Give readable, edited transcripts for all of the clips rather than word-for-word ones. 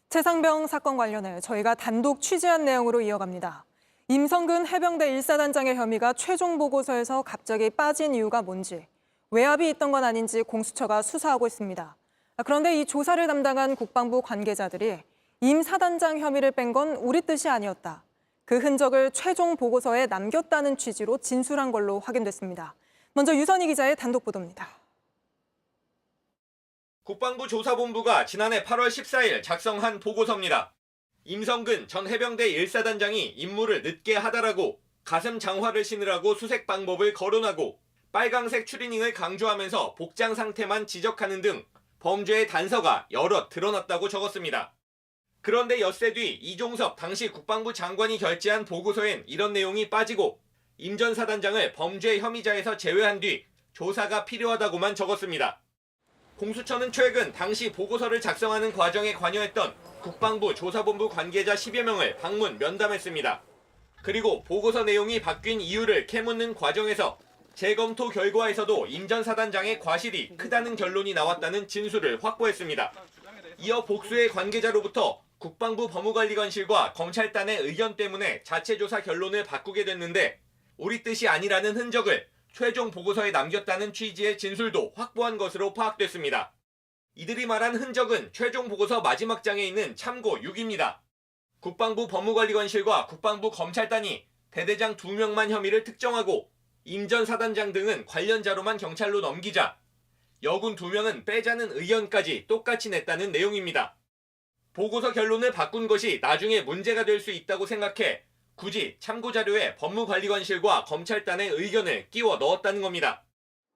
최상병 사건 관련해 저희가 단독 취재한 내용으로 이어갑니다. 임성근 해병대 1사단장의 혐의가 최종 보고서에서 갑자기 빠진 이유가 뭔지, 외압이 있던 건 아닌지 공수처가 수사하고 있습니다. 그런데 이 조사를 담당한 국방부 관계자들이 임 사단장 혐의를 뺀 건 우리 뜻이 아니었다. 그 흔적을 최종 보고서에 남겼다는 취지로 진술한 걸로 확인됐습니다. 먼저 유선희 기자의 단독 보도입니다. 국방부 조사본부가 지난해 8월 14일 작성한 보고서입니다. 임성근 전 해병대 1사단장이 임무를 늦게 하다라고 가슴 장화를 신으라고 수색 방법을 거론하고 빨강색 추리닝을 강조하면서 복장 상태만 지적하는 등 범죄의 단서가 여럿 드러났다고 적었습니다. 그런데 엿새 뒤 이종섭 당시 국방부 장관이 결재한 보고서엔 이런 내용이 빠지고 임 전 사단장을 범죄 혐의자에서 제외한 뒤 조사가 필요하다고만 적었습니다. 공수처는 최근 당시 보고서를 작성하는 과정에 관여했던 국방부 조사본부 관계자 10여 명을 방문 면담했습니다. 그리고 보고서 내용이 바뀐 이유를 캐묻는 과정에서 재검토 결과에서도 임 전 사단장의 과실이 크다는 결론이 나왔다는 진술을 확보했습니다. 이어 복수의 관계자로부터 국방부 법무관리관실과 검찰단의 의견 때문에 자체 조사 결론을 바꾸게 됐는데 우리 뜻이 아니라는 흔적을 최종 보고서에 남겼다는 취지의 진술도 확보한 것으로 파악됐습니다. 이들이 말한 흔적은 최종 보고서 마지막 장에 있는 참고 6입니다. 국방부 법무관리관실과 국방부 검찰단이 대대장 2명만 혐의를 특정하고 임 전 사단장 등은 관련자로만 경찰로 넘기자 여군 2명은 빼자는 의견까지 똑같이 냈다는 내용입니다. 보고서 결론을 바꾼 것이 나중에 문제가 될 수 있다고 생각해 굳이 참고자료에 법무관리관실과 검찰단의 의견을 끼워 넣었다는 겁니다.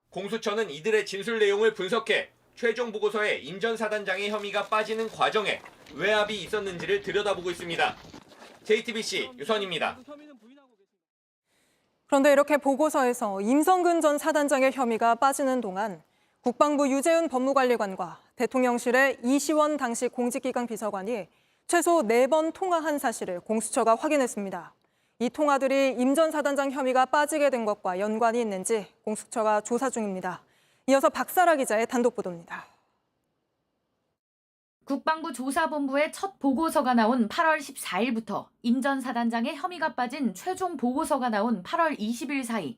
공수처는 이들의 진술 내용을 분석해 최종 보고서에 임 전 사단장의 혐의가 빠지는 과정에 외압이 있었는지를 들여다보고 있습니다. JTBC 유선입니다. 그런데 이렇게 보고서에서 임성근 전 사단장의 혐의가 빠지는 동안 국방부 유재훈 법무관리관과 대통령실의 이시원 당시 공직기강 비서관이 최소 4번 통화한 사실을 공수처가 확인했습니다. 이 통화들이 임 전 사단장 혐의가 빠지게 된 것과 연관이 있는지 공수처가 조사 중입니다. 이어서 박사라 기자의 단독 보도입니다. 국방부 조사본부의 첫 보고서가 나온 8월 14일부터 임 전 사단장의 혐의가 빠진 최종 보고서가 나온 8월 20일 사이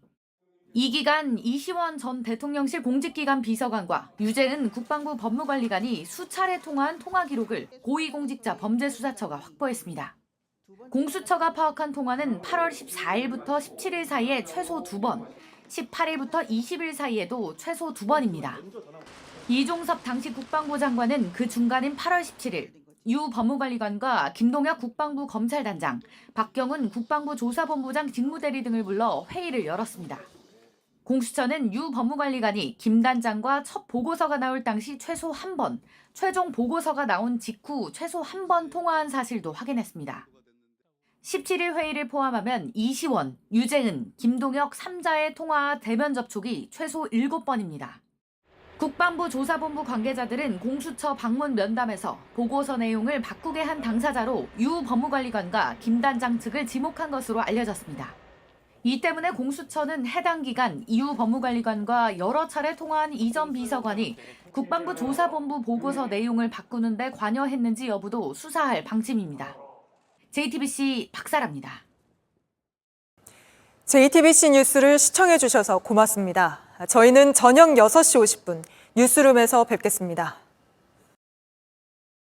이 기간 이시원 전 대통령실 공직기관 비서관과 유재은 국방부 법무관리관이 수차례 통화한 통화 기록을 고위공직자 범죄수사처가 확보했습니다. 공수처가 파악한 통화는 8월 14일부터 17일 사이에 최소 2번, 18일부터 20일 사이에도 최소 2번입니다. 이종섭 당시 국방부 장관은 그 중간인 8월 17일 유 법무관리관과 김동혁 국방부 검찰단장, 박경훈 국방부 조사본부장 직무대리 등을 불러 회의를 열었습니다. 공수처는 유 법무관리관이 김 단장과 첫 보고서가 나올 당시 최소 1번, 최종 보고서가 나온 직후 최소 1번 통화한 사실도 확인했습니다. 17일 회의를 포함하면 이시원, 유재은, 김동혁 3자의 통화와 대면 접촉이 최소 7번입니다. 국방부 조사본부 관계자들은 공수처 방문 면담에서 보고서 내용을 바꾸게 한 당사자로 유 법무관리관과 김 단장 측을 지목한 것으로 알려졌습니다. 이 때문에 공수처는 해당 기간 이유 법무관리관과 여러 차례 통화한 이 전 비서관이 국방부 조사본부 보고서 내용을 바꾸는 데 관여했는지 여부도 수사할 방침입니다. JTBC 박사라입니다. JTBC 뉴스를 시청해 주셔서 고맙습니다. 저희는 저녁 6시 50분 뉴스룸에서 뵙겠습니다.